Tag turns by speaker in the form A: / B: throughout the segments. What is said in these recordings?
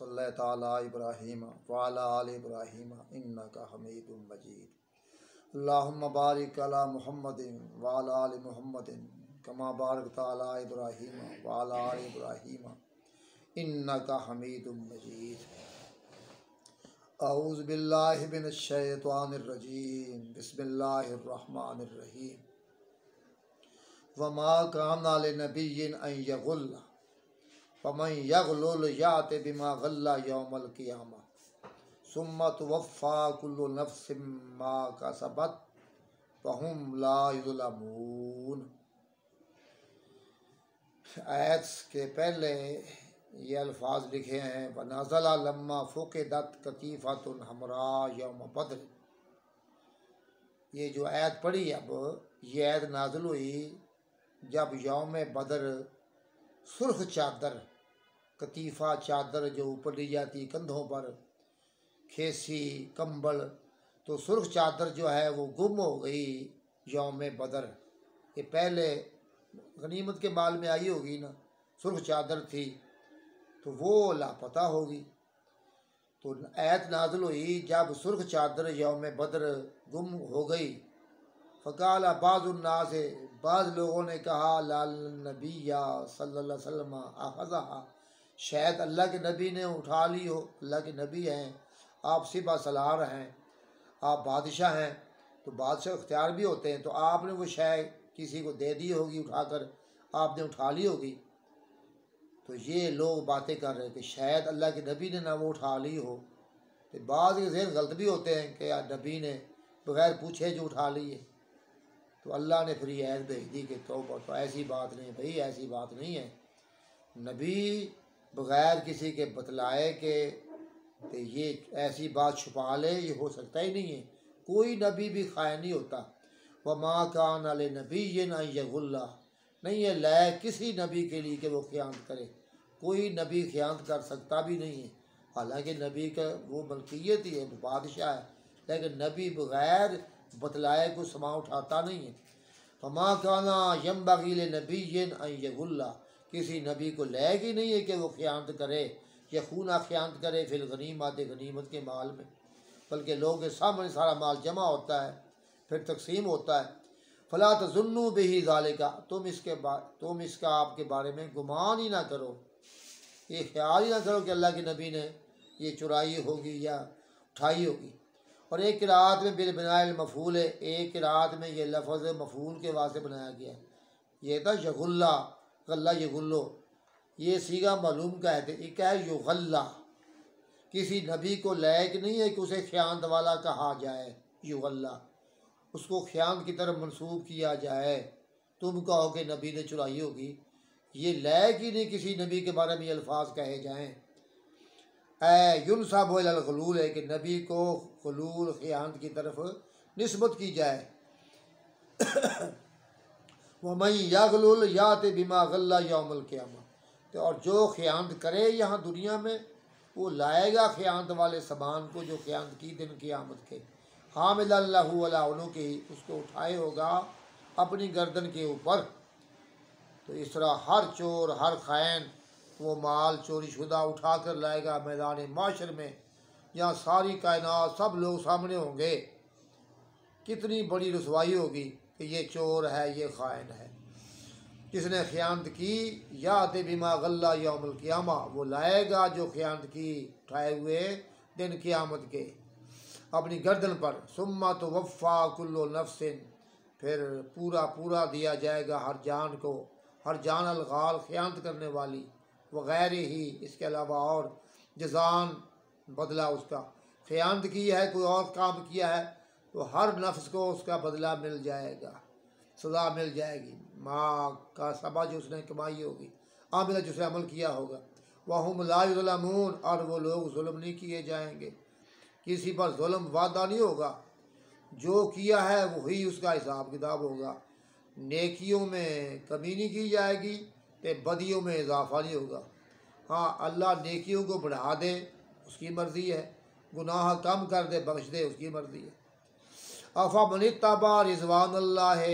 A: सल्लल्लाहु अला इब्राहीम व अला आलि इब्राहीम इन्नका हमीदुम मजीद। अल्लाहुम्मा बारिक अला मुहम्मदिन व अला आलि मुहम्मदिन कमा बारकता अला इब्राहीम व अला आलि इब्राहीम इन्नका हमीदुम मजीद। औज़ु बिल्लाहि मिनश शैतानिर रजीम। बिस्मिल्लाहिर रहमानिर रहीम। वमा काना लिनबिय्यिन अन यग़ुल्ला फमन यग़लुल याति बिमा गल्ला यौमल क़ियामा सुम्मा तुवफ़्फ़ा कुल्लु नफ़्सिम मा कसबत वहुम ला युज़लमून। आयत के पहले ये अल्फाज लिखे हैं वनज़ला लम्मा फ़ुक़िदत कतीफ़तुन हमरा यौम बद्र। ये जो आयत पढ़ी अब ये आयत नाज़िल हुई जब यौम बदर सुर्ख चादर, कतीफ़ा चादर जो ऊपर ली जाती कंधों पर, खेसी कंबल, तो सुर्ख चादर जो है वो गुम हो गई यौम बदर। ये पहले गनीमत के माल में आई होगी ना, सुर्ख चादर थी तो वो लापता होगी। तो आयत नाज़िल हुई जब सुर्ख चादर यौम बदर गुम हो गई। फ़क़ाल बाज़ुन्नास, बाज़ लोगों ने कहा लाल नबिया सल्लल्लाहु अलैहि वसल्लम अख़ज़हा, शायद अल्लाह के नबी ने उठा ली हो। अल्लाह के नबी हैं, आप सिपा सलार हैं, आप बादशाह हैं, तो बादशाह इख्तियार भी होते हैं, तो आपने वो शायद किसी को दे दी होगी, उठाकर आपने उठा ली होगी। तो ये लोग बातें कर रहे कि शायद अल्लाह के नबी ने ना वो उठा ली हो। तो बाद के ज़हन गलत भी होते हैं कि यार नबी ने बग़ैर पूछे जो उठा ली है। तो अल्लाह ने फिर ये आयत भेज दी कि तो ऐसी बात नहीं भाई, ऐसी बात नहीं है। नबी बग़ैर किसी के बतलाए के तो ये ऐसी बात छुपा ले, ये हो सकता ही नहीं है। कोई नबी भी ख़ाइन नहीं होता। वमा कान लिनबिय्यिन अन यग़ुल्ला, नहीं है लायक किसी नबी के लिए कि वो ख़यानत करे। कोई नबी ख़यानत कर सकता भी नहीं है। हालांकि नबी का वो मलकियत ही है, वो बादशाह है, लेकिन नबी बग़ैर बतलाए को समा उठाता नहीं है। फमा काना यंबग़ी लिनबिय्यिन अन यग़ुल्ला, किसी नबी को लायक ही नहीं है कि वो ख़यानत करे या खूना ख़यानत करे फिल गनीमत, गनीमत के माल में। बल्कि लोगों के सामने सारा माल जमा होता है, फिर तकसीम होता है। फ़ला तज़ुन्नु बिही ज़ालिका, तुम इसका आपके बारे में गुमान ही ना करो, ये ख्याल ही ना करो कि अल्लाह के नबी ने ये चुराई होगी या उठाई होगी। और एक किरात में बिल बिनाइल मफूल है, एक किरात में ये लफ्ज़ मफूल के वास्ते बनाया गया। ये था यग़ुल्ला, गल्ला यग़ुल्लो, ये सीगा मालूम का है। एक है युग़ल्ला, किसी नबी को लायक नहीं है कि उसे ख़यानत वाला कहा जाए। युग़ल्ला, उसको ख़यानत की तरफ मंसूब किया जाए। तुम कहो कि नबी ने चुराई होगी, ये लायक ही नहीं किसी नबी के बारे में ये अल्फाज कहे जाएँ। युनसब इलल ग़ुलूल है कि नबी को ग़ुलूल ख़यानत की तरफ निस्बत की जाए। वमन यग़लुल याति बिमा गल्ला यौमल क़ियामा, तो और जो ख़यानत करे यहाँ दुनिया में वो लाएगा ख़यानत वाले सामान को जो ख़यानत की दिन क़ियामत के। हामिलन लहू अला उनुक़ी, उसको उठाए होगा अपनी गर्दन के ऊपर। तो इस तरह हर चोर हर ख़ाइन वो माल चोरी शुदा उठा कर लाएगा मैदान माशर में, जहाँ सारी कायनात सब लोग सामने होंगे। कितनी बड़ी रसवाई होगी कि ये चोर है, ये ख़ाइन है, जिसने ख़यानत की। याति बिमा गल्ला यौमुल क़ियामा, वो लाएगा जो ख़यानत की उठाए हुए दिन क़ियामत के अपनी गर्दन पर। सुम्मा तुवफ़्फ़ा कुल्लु नफ्सिन, फिर पूरा पूरा दिया जाएगा हर जान को, हर जान अलगाल ख़यानत करने वाली वग़ैरह ही, इसके अलावा और जज़ान बदला उसका। ख़यानत की है, कोई और काम किया है तो हर नफ्स को उसका बदला मिल जाएगा, सज़ा मिल जाएगी। माँ का सबा जो उसने कमाई होगी, आमिला जो उसने अमल किया होगा। वहुम ला युज़लमून, और वो लोग जुल्म नहीं किए जाएंगे, किसी पर जुल्म वादा नहीं होगा। जो किया है वही उसका हिसाब किताब होगा। नेकियों में कमी नहीं की जाएगी तो बदियों में इजाफा नहीं होगा। हाँ, अल्लाह नेकियों को बढ़ा दे उसकी मर्ज़ी है, गुनाह कम कर दे बख्श दे उसकी मर्ज़ी है। अफ़ा मनित्तबा रिज़वान अल्लाह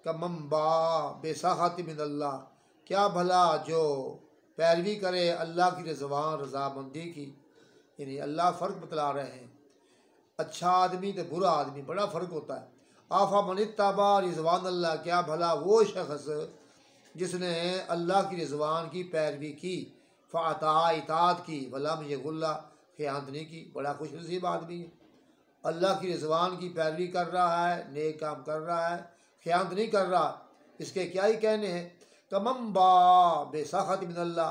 A: कमम बा बेसाहत मिनल्लाह, क्या भला जो पैरवी करे अल्लाह की रिजवान रजामंदी की। यानी अल्लाह फ़र्क बतला रहे हैं, अच्छा आदमी तो बुरा आदमी, बड़ा फ़र्क होता है। आफा मनित्ताबा रिजवान अल्लाह, क्या भला वो शख्स जिसने अल्लाह की रिजवान की पैरवी की, फ़ाता इताअत की, वलम यगुल्ला ख़यानत नहीं की, बड़ा खुश नसीब आदमी है। अल्लाह की रिजवान की पैरवी कर रहा है, नेक काम कर रहा है, ख़यानत नहीं कर रहा, इसके क्या ही कहने हैं। कमम्बा बेसाखत मिनल्लाह,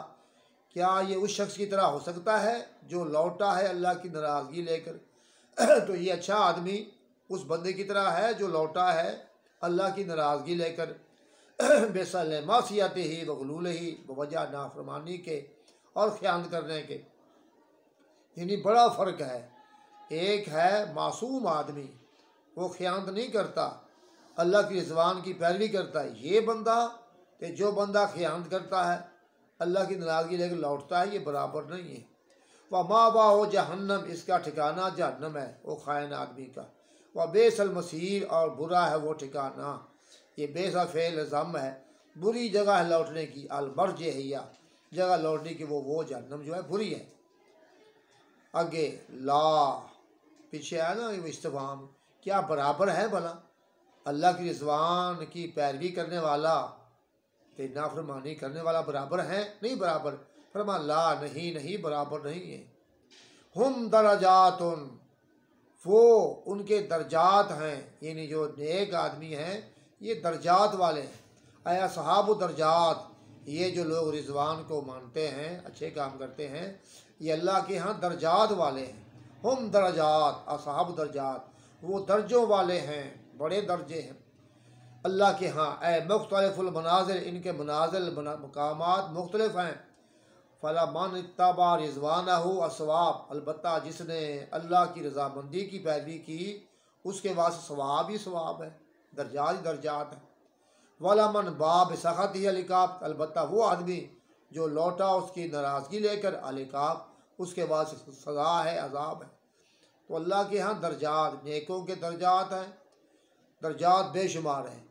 A: क्या ये उस शख्स की तरह हो सकता है जो लौटा है अल्लाह की नाराज़गी लेकर। तो ये अच्छा आदमी उस बंदे की तरह है जो लौटा है अल्लाह की नाराज़गी लेकर, बेसल मासियात ही वगलूल ही, बवजह नाफरमानी के और ख़यानत करने के। यानी बड़ा फ़र्क है, एक है मासूम आदमी, वो ख़यानत नहीं करता, अल्लाह की रिज़वान की पैरवी करता है, ये बंदा कि जो बंदा ख़यानत करता है अल्लाह की नाराज़गी लेकर लौटता है, ये बराबर नहीं है। वह माँ बा हो जहन्नम, इसका ठिकाना जहन्नम है वो खायन आदमी का। वह बेसल मसीर, और बुरा है वो ठिकाना। ये बेसा फेल ज़म है, बुरी जगह है लौटने की, अलमर्ज हिया, जगह लौटने की वो जहन्नम जो है बुरी है। आगे ला पीछे आया ना ये इस्तिफ़ाम, क्या बराबर है भला अल्लाह की रिज़वान की पैरवी करने वाला ते नाफरमानी करने वाला बराबर है? नहीं बराबर। फरमा ला, नहीं नहीं बराबर नहीं है। हम दरजातुन, वो उनके दर्जात हैं, यानी जो नेक आदमी हैं ये दर्जात वाले हैं। आया सहाब दर्जात, ये जो लोग रिजवान को मानते हैं, अच्छे काम करते हैं, ये अल्लाह के यहाँ दर्जात वाले हैं। हम दर्जात असहाब दर्जात, वो दर्जों वाले हैं, बड़े दर्जे हैं अल्लाह के यहाँ। ए मुख्तलिफुल मनाजिल, इनके मनाजिल मकामात मुख्तलिफ हैं। फला मन इत्तबा रिजवानहु अस्वाब, अलबत्ता जिसने अल्लाह की रज़ामंदी की पैरवी की उसके वास्ते सवाब ही सवाब है, दर्जात ही दर्जात है। वाला मन बाब सख़त ही अलिकाब, अलबत्ता वो आदमी जो लौटा उसकी नाराज़गी लेकर, अलिकाब उसके वास्ते सज़ा है, अजाब है। तो अल्लाह के यहाँ दर्जात, नेकों के दर्जात हैं, दर्जात बेशुमार हैं।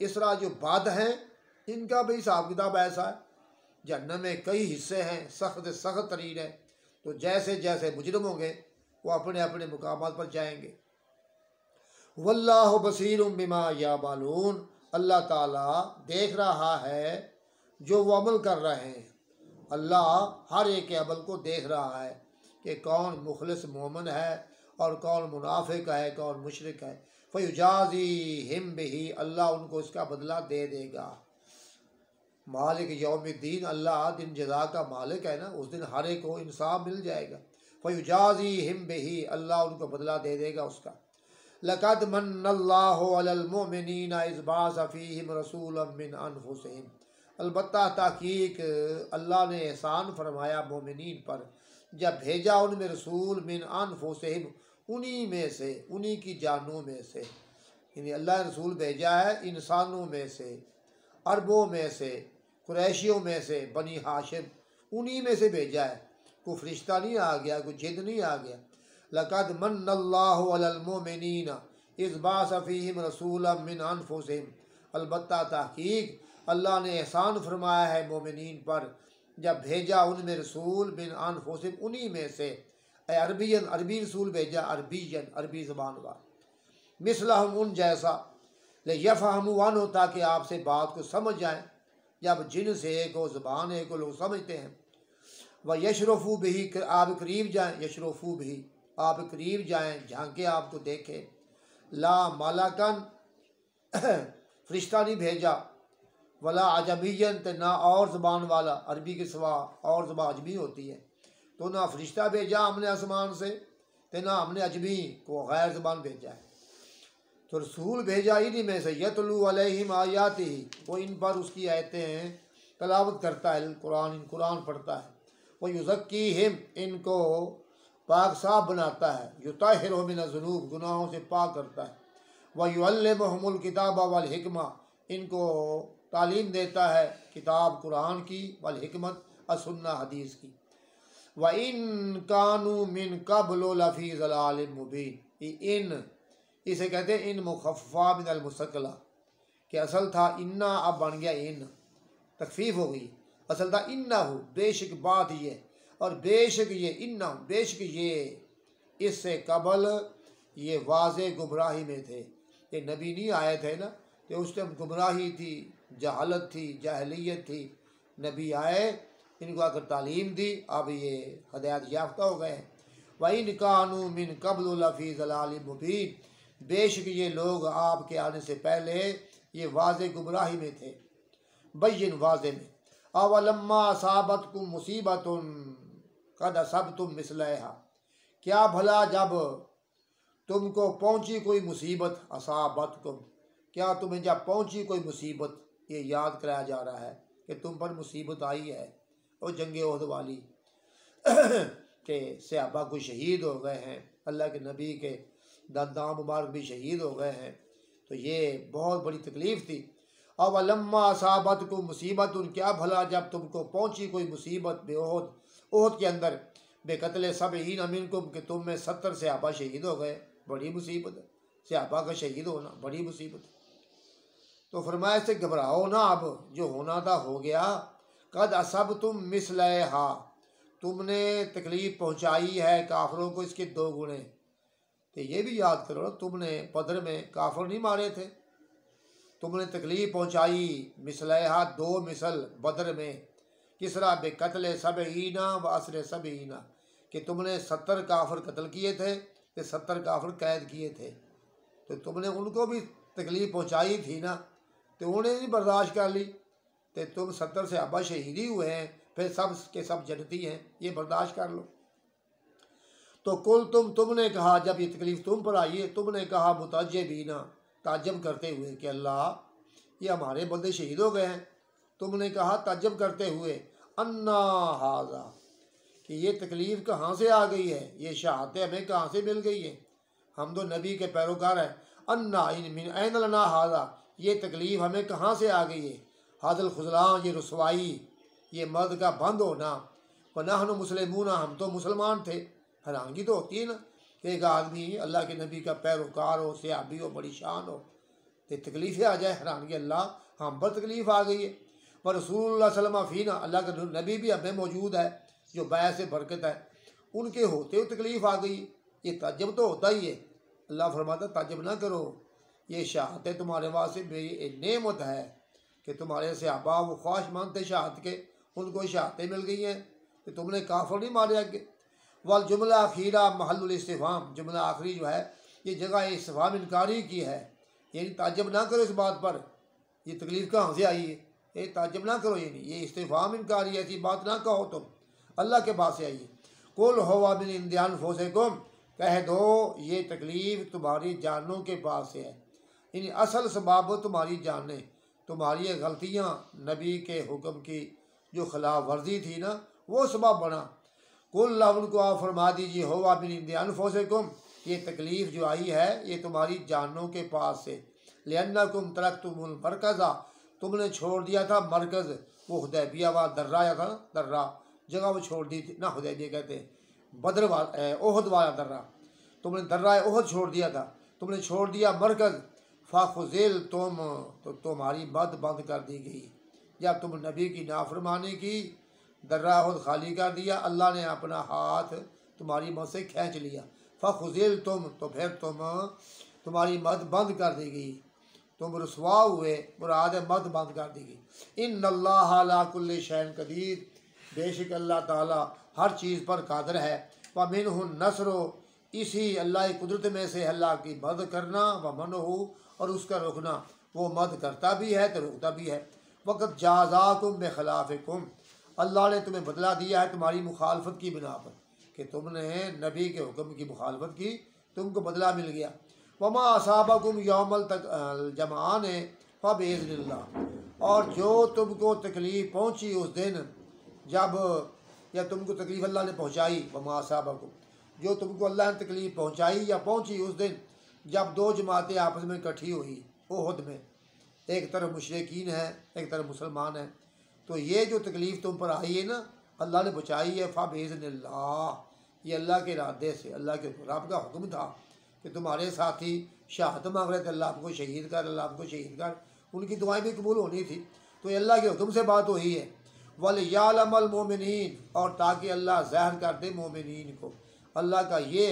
A: इस तरह जो बद हैं इनका भी हिसाब किताब ऐसा है, जन्नत में कई हिस्से हैं, सख्त सख्त तरीन है। तो जैसे जैसे मुजरिम होंगे वो अपने अपने मुकामात पर जाएंगे। वल्लाहु बसीरुम बिमा यामालून, अल्लाह ताला देख रहा है जो वो अमल कर रहे हैं। अल्लाह हर एक के अमल को देख रहा है कि कौन मुखलिस मोमिन है और कौन मुनाफिक है, कौन मुशरिक है। फ़युजाज़ी हिम बिही, अल्लाह उनको इसका बदला दे देगा। मालिक यौमिद्दीन, अल्लाह दिन जज़ा का मालिक है ना, उस दिन हर एक को इंसाफ मिल जाएगा। फ़युजाज़ी हिम बिही, अल्लाह उनको बदला दे देगा उसका। लक़द मन्नल्लाहु अलल मुमिनीना इज़ बअस फ़ीहिम रसूलन मिन अनफुसिहिम, अलबत्ता ताकीक अल्लाह ने एहसान फरमाया मोमिनीन पर जब भेजा उनमें रसूल मिन अनफुसिहिम, उन्हीं में से, उन्हीं की जानों में से। यानी अल्लाह ने रसूल भेजा है इंसानों में से, अरबों में से, कुरैशियों में से, बनी हाशिम, उन्हीं में से भेजा है। कोई फरिश्ता नहीं आ गया, कोई जिद नहीं आ गया। लक़द मन्नल्लाहु अलल मुमिनीना इज़ बअस फ़ीहिम रसूलन मिन अनफुसिहिम, अलबत्ता तहकीक अल्लाह ने एहसान फरमाया है मोमिनीन पर जब भेजा उनमें रसूल मिन अनफुसिहिम, उन्हीं में से। अरबियन, अरबी रसूल भेजा, अरबियन अरबी ज़बान वाला। मिसलहुम, उन जैसा। ले यफ़हमू अनहु, ताकि आपसे बात को समझ जाएँ। जब जिन से एक हो, ज़बान एक को लोग समझते हैं। व यशरफू बिही, आप करीब जाएँ, यशरफू बिही आप करीब जाएँ, झांके आपको देखें। ला मालाकन, फरिश्ता नहीं भेजा, वला अजमियन, ते ना और ज़बान वाला, अरबी के सिवा और ज़बान अजमी होती है, तो ना फरिश्ता भेजा हमने आसमान से, ते ना हमने अजमी को गैर ज़बान भेजा है। तो रसूल भेजा इन्हीं में से, यतलू अलैहिम आयातिही, वो इन पर उसकी आयतें तलावत करता है, कुरान पढ़ता है। वो युज़क्कीहिम, इनको पाक साफ बनाता है। युताहिरुहुम मिनज़्ज़ुनूब, गुनाहों से पाक करता है। व युअल्लिमुहुमुल किताब वल हिकमा, इनको तालीम देता है किताब कुरान की, वल हिकमत असुन्ना हदीस की। व इन कानू मिन क़ब्लु लफ़ी ज़लालिम मुबीन, इन इसे कहते हैं इन मुख़फ़्फ़ा मिनल मुसक़्क़ला, कि असल था इन्ना, अब बन गया इन, तख़फ़ीफ़ हो गई। असल था इन्ना हो, बेशक बात ये, और बेशक ये इन्ना, बेशक ये इससे कबल ये वाज़े गुमराही में थे। ये नबी नहीं आए थे ना, तो उस टाइम गुमराही थी, जहालत थी, जाहलियत थी। नबी आए, इनको आकर तालीम दी, अब ये हदायत याफ्ता हो गए। वइन कानू मिन कब्ल लफ़ी ज़लालिम मुबीन, बेशक ये लोग आपके आने से पहले ये वाज़े गुमराही में थे, बैयिन वाज़े में। अवलम्मा असाबतकुम मुसीबतुन कद असबतुम मिस्लहा, क्या भला जब तुमको पहुंची कोई मुसीबत, असाबतकुम, क्या तुम्हें जब पहुंची कोई मुसीबत, ये याद कराया जा रहा है कि तुम पर मुसीबत आई है, और जंग ओहद वाली के सहाबा को शहीद हो गए हैं, अल्लाह के नबी के दादा मुबारक भी शहीद हो गए हैं, तो ये बहुत बड़ी तकलीफ़ थी। अब लम्मा असाबत को मुसीबत, क्या भला जब तुमको पहुंची कोई मुसीबत बेओहद, ओहद के अंदर, बेकतले सबईन मिनकुम, कि तुम में 70 सहाबा शहीद हो गए, बड़ी मुसीबत है, सहाबा का शहीद होना बड़ी मुसीबत। तो फरमाया से घबराओ ना, अब जो होना था हो गया। कद असब तुम मिसलहा, तुमने तकलीफ़ पहुंचाई है काफरों को इसके 2 गुणे। तो ये भी याद करो, तुमने बदर में काफर नहीं मारे थे, तुमने तकलीफ़ पहुंचाई मिसलहा 2 मिसल बदर में, किस तरह बेकतले सबईना व असर सबईना, कि तुमने 70 काफर कत्ल किए थे, तो 70 काफर कैद किए थे, तो तुमने उनको भी तकलीफ़ पहुंचाई थी ना, तो उन्हें नहीं बर्दाश्त कर ली, तो तुम 70 सहाबा शहीदी हुए हैं, फिर सब के सब जन्नती हैं, ये बर्दाश्त कर लो। तो कुल तुमने कहा, जब ये तकलीफ़ तुम पर आई है, तुमने कहा मुतअज्जिबीना, ताज्जुब करते हुए कि अल्लाह ये हमारे बंदे शहीद हो गए हैं। तुमने कहा ताज्जुब करते हुए, अन्ना हाजा, कि ये तकलीफ़ कहाँ से आ गई है, ये शहादत हमें कहाँ से मिल गई है, हम तो नबी के पैरोकार हैं। अन्ना मिन ऐन लना हाजा, ये तकलीफ़ हमें कहाँ से आ गई है। हादल खुजलान, ये रसवाई, ये मर्द का बंद होना। वनहनु मुस्लिमून, हम तो मुसलमान थे। हैरानगी तो होती है ना, एक आदमी अल्लाह के नबी का पैरोकार हो, सहाबी हो, बड़ी शान हो, तो तकलीफ़ें आ जाए, हैरानगी अल्लाह हम पर तकलीफ़ आ गई है। पर रसूलुल्लाह सल्लल्लाहु अलैहि वसल्लम, अल्लाह का नबी भी हमें मौजूद है, जो बैत से बरकत है, उनके होते हुए तकलीफ़ आ गई, ये ताज्जुब तो होता ही है। अल्लाह फरमाता ताज्जुब ना करो, ये शहादत तुम्हारे वास्ते मेरी नेमत है कि तुम्हारे सहाबा वो ख्वाहिशमंद थे शहादत के, उनको शहादतें मिल गई हैं, तो तुमने काफर नहीं मारे आगे। वल जुमला अखीरा महल्लुल इस्तिफाम, जुमला आखिरी जो है ये जगह इस्तिफाम इनकारी की है, यानी ताज्जुब ना करो इस बात पर, ये तकलीफ़ कहाँ से आई है, ये ताज्जुब ना करो, ये इस्तिफाम इनकारी, ऐसी बात ना कहो तुम, अल्लाह के पास से आई है। कुल हुवा मिन इंदी अनफुसिकुम, कह दो ये तकलीफ़ तुम्हारी जानों के पास से है, यानी असल सबब तुम्हारी जाने, तुम्हारी ये गलतियाँ, नबी के हुक्म की जो खिलाफ वर्जी थी ना, वो सबब बना। कुल उनको आप फरमा दीजिए, हुवा मिन इंदी अनफुसिकुम, ये तकलीफ़ जो आई है ये तुम्हारी जानों के पास से। लिअन्नकुम तरक्तुमुल मरकज़ा, तुमने छोड़ दिया था मरकज़, वो हुदैबिया वाला दर्रा या था ना, दर्रा जगह वो छोड़ दी थी ना, हुदैबिया कहते हैं, बदर वाला ओहद वाला दर्रा, तुमने दर्रा ओहद छोड़ दिया था, तुमने छोड़ दिया मरकज़। फ़ाखुज़िल तुम, तो तुम्हारी मद बंद कर दी गई, जब तुम नबी की नाफरमानी की, दर्रा ओहद खाली कर दिया, अल्लाह ने अपना हाथ तुम्हारी मद से खींच लिया। फ़ाखुज़िल तुम, तो फिर तुम्हारी मद बंद कर दी गई, तुम रसवा हुए, मुराद मद बंद कर दी गई। इन्नल्लाह अला कुल्लि शैइन कदीर, बेशक अल्लाह ताला हर चीज़ पर कादिर है। व मिन्हु नस्रो, इसी अल्लाह की कुदरत में से अल्लाह की मदद करना, व मनहु, और उसका रोकना, वो मदद करता भी है तो रोकता भी है। वक़्त जाज़ाकुम बेखिलाफ़िकुम, अल्लाह ने तुम्हें बदला दिया है तुम्हारी मुखालफत की बिना पर, कि तुमने नबी के हुक्म की मुखालफत की, तुमको बदला मिल गया। वमा असाबकुम यौमल तक जमान फ़बिइज़्निल्लाह, और जो तुमको तकलीफ़ पहुँची उस दिन जब, या तुमको तकलीफ़ अल्लाह ने पहुँचाई, वमा असाबकुम, जो तुमको अल्लाह ने तकलीफ़ पहुँचाई या पहुँची उस दिन जब 2 जमातें आपस में इकट्ठी हुई ओहद में, एक तरफ मुशरिकीन है, एक तरफ मुसलमान है, तो ये जो तकलीफ़ तुम पर आई है ना, अल्लाह ने बचाई है फ़बिइज़्निल्लाह, ये अल्लाह के इरादे से, अल्लाह के रब का हुक्म था कि तुम्हारे साथी शहादत मांग रहे थे, अल्लाह आपको शहीद कर, अल्लाह आपको शहीद कर, उनकी दुआएं भी कबूल होनी थी, तो ये अल्लाह के हुक्म से बात हुई है। वल यालमल मोमिनीन, और ताकि अल्लाह ज़ाहिर कर दे मोमिनीन को। अल्लाह का ये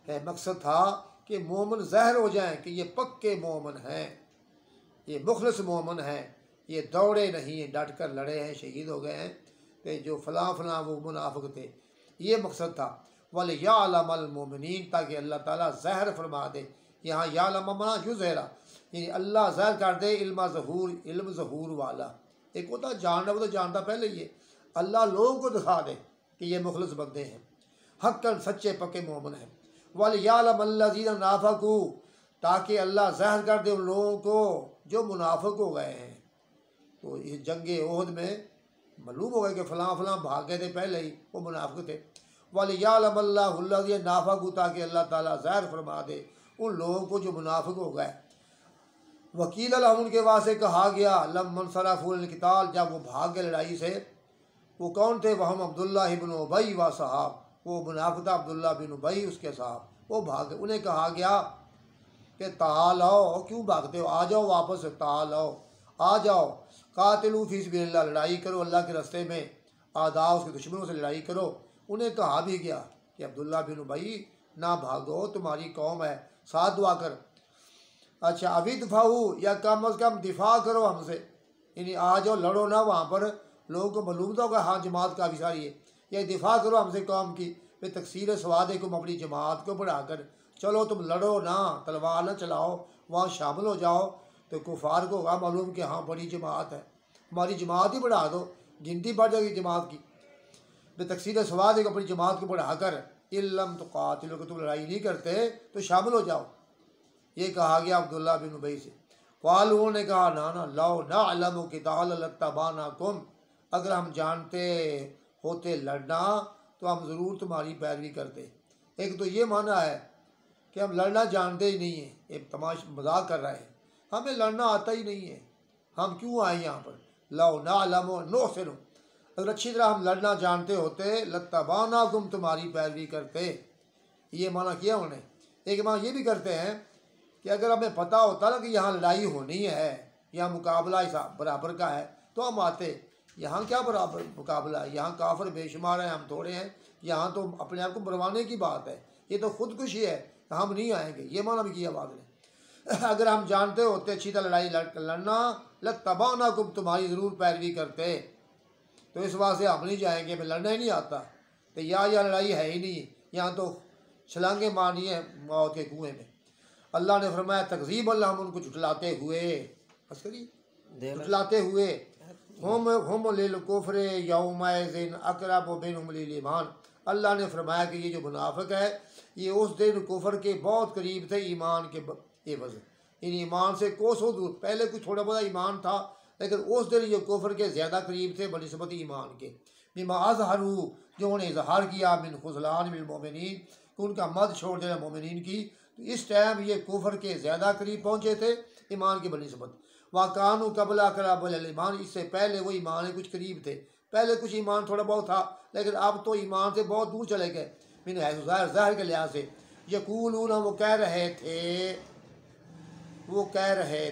A: है मकसद था कि मोमिन ज़ाहिर हो जाएं कि ये पक्के मोमिन हैं, ये मुखलिस मोमिन हैं, ये दौड़े नहीं हैं, डट कर लड़े हैं, शहीद हो गए हैं, कि जो फ़लाँ फ़लाँ वो मुनाफिक थे। ये मकसद था वल यालमल मोमिनीन, ताकि अल्लाह ताला ज़ाहिर फरमा दे। यहाँ यालम मना युज़हिरा, यानी अल्लाह ज़ाहिर कर दे इल्म ज़हूर, इल्म ज़हूर वाला। एक होता जानना, वो तो जानता पहले ही है, अल्लाह लोगों को दिखा दे कि ये मुखलिस बंदे हैं, हक्कन सच्चे पक्के मोमिन हैं। वल यालम अल्लज़ीना नाफ़क़ू, ताकि अल्लाह ज़ाहिर कर दे उन लोगों को जो मुनाफिक हो गए हैं। तो इस जंग ओहद में मालूम हो गया कि फ़लाँ फ़लाँ भाग गए थे पहले ही, वो मुनाफिक थे। वल यालम अल्लाहु अल्लज़ीना नाफ़क़ू, ताकि अल्लाह ताला ज़ाहिर फरमा दे उन लोगों को जो मुनाफिक हो गए। वकील अलहम, उनके वास्ते कहा गया, लम्मन सराफुल किताल, जब वो भाग गए लड़ाई से। वो कौन थे? वहम अब्दुल्ला इब्न उबई व साहब, वो मुनाफिक था अब्दुल्ला बिन उबई, उसके साहब, वो भाग गए। उन्हें कहा गया कि ताल आओ, क्यों भागते हो, आ जाओ वापस, ताल आओ, आ जाओ, कातिलू फी सबिलिल्लाह, लड़ाई करो अल्लाह के रास्ते में, आदा उसके दुश्मनों से लड़ाई करो। उन्हें कहा भी गया कि अब्दुल्ला बिन उबई ना भागो, तुम्हारी कौम है, साथ दुआ कर। अच्छा, अभी दफाऊ, या कम अज़ कम दिफा करो हमसे, यानी आ जाओ, लड़ो ना वहाँ पर, लोगों को मालूम तो होगा हाँ जमात काफ़ी सारी है, या दिफा करो हमसे कौम की, फिर तकसीर स्वादकुम, अपनी जमात को बढ़ाकर चलो, तुम लड़ो ना, तलवार ना चलाओ, वहाँ शामिल हो जाओ, तो कुफार को होगा मालूम कि हाँ बड़ी जमात है, हमारी जमात ही बढ़ा दो, गिनती बढ़ जाएगी जमात की। फिर तकसीर स्वाद अपनी जमात को बढ़ाकर, इल्लम तो कातिलो, को तुम लड़ाई नहीं करते तो शामिल हो जाओ। ये कहा गया अब्दुल्ला बिन उबई से। क़ालू ने कहा, ना ना लाओ ना अलम किताल लत्तबाना कुम, अगर हम जानते होते लड़ना तो हम ज़रूर तुम्हारी पैरवी करते। एक तो ये माना है कि हम लड़ना जानते ही नहीं हैं, एक तमाश मजाक कर रहे हैं, हमें लड़ना आता ही नहीं है, हम क्यों आए यहाँ पर। लाओ ना अलम नो से नो, अगर अच्छी तरह हम लड़ना जानते होते लत्तबाना कुम, तुम्हारी पैरवी करते। ये माना किया उन्हें। एक माना ये भी करते हैं कि अगर हमें पता होता ना कि यहाँ लड़ाई होनी है, यहाँ मुकाबला हिसाब बराबर का है, तो हम आते। यहाँ क्या बराबर मुकाबला है, यहाँ काफिर बेशुमार हैं, हम थोड़े हैं, यहाँ तो अपने आप को मरवाने की बात है, ये तो खुदकुशी है, हम नहीं आएंगे। ये माना भी किया बाद ने। अगर हम जानते होते अच्छी तरह लड़ाई लड़ना, लत्तबाना कुम, तुम्हारी ज़रूर पैरवी करते, तो इस वास्ते हम नहीं जाएंगे, हमें लड़ना ही नहीं आता, तो यहाँ लड़ाई है ही नहीं, यहाँ तो छलांगे मारनी है मौत के कुएँ में। अल्लाह ने फरमाया तकज़ीब, अल्लाह हम उनको झुटलाते हुए, बस करिए, झुटलाते हुए, हम लिल कुफ्र यौमइज़िन अक़रबु मिनहुम लिल ईमान। अल्लाह ने फरमाया कि ये जो मुनाफिक है, ये उस दिन कुफ्र के बहुत करीब थे ईमान के एवज़, इन ईमान से कोसों दूर। पहले कुछ थोड़ा बहुत ईमान था, लेकिन उस दिन ये कुफ्र के ज़्यादा करीब थे बनिस्बत ईमान के। बिमा अज़हरू, जो उन्हें इज़हार किया, मिन खुज़लान मिल मोमिनीन, उनका मद छोड़ देना मोमिनीन की। तो इस टाइम ये कुफर के ज़्यादा करीब पहुँचे थे ईमान की बनिस्बत। वाकानु कबला कराबल ईमान, इससे पहले वो ईमान के कुछ करीब थे, पहले कुछ ईमान थोड़ा बहुत था, लेकिन अब तो ईमान से बहुत दूर चले गए। मिन ज़ाहिर के लिहाज से, यकूलून, वो कह रहे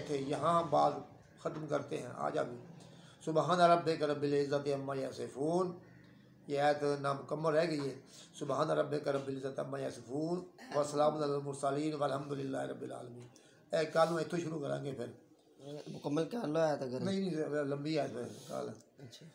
A: थे, यहाँ बात ख़त्म करते हैं, आ जाओ। सुबहान रब्बिक रब्बिल इज़्ज़ति अम्मा यसिफ़ून, ये आयत नामुकम्मल रह गई है। सुबहान रब्बिक रब्बिल इज़्ज़ति अम्मा यसिफ़ून व सलामुन अलल मुरसलीन वल्हम्दुलिल्लाहि रब्बिल आलमीन। कल में इत्थों शुरू करांगे, फिर
B: मुकम्मल कर लो आयत अगर
A: नहीं लंबी आयत है कल।
B: अच्छा।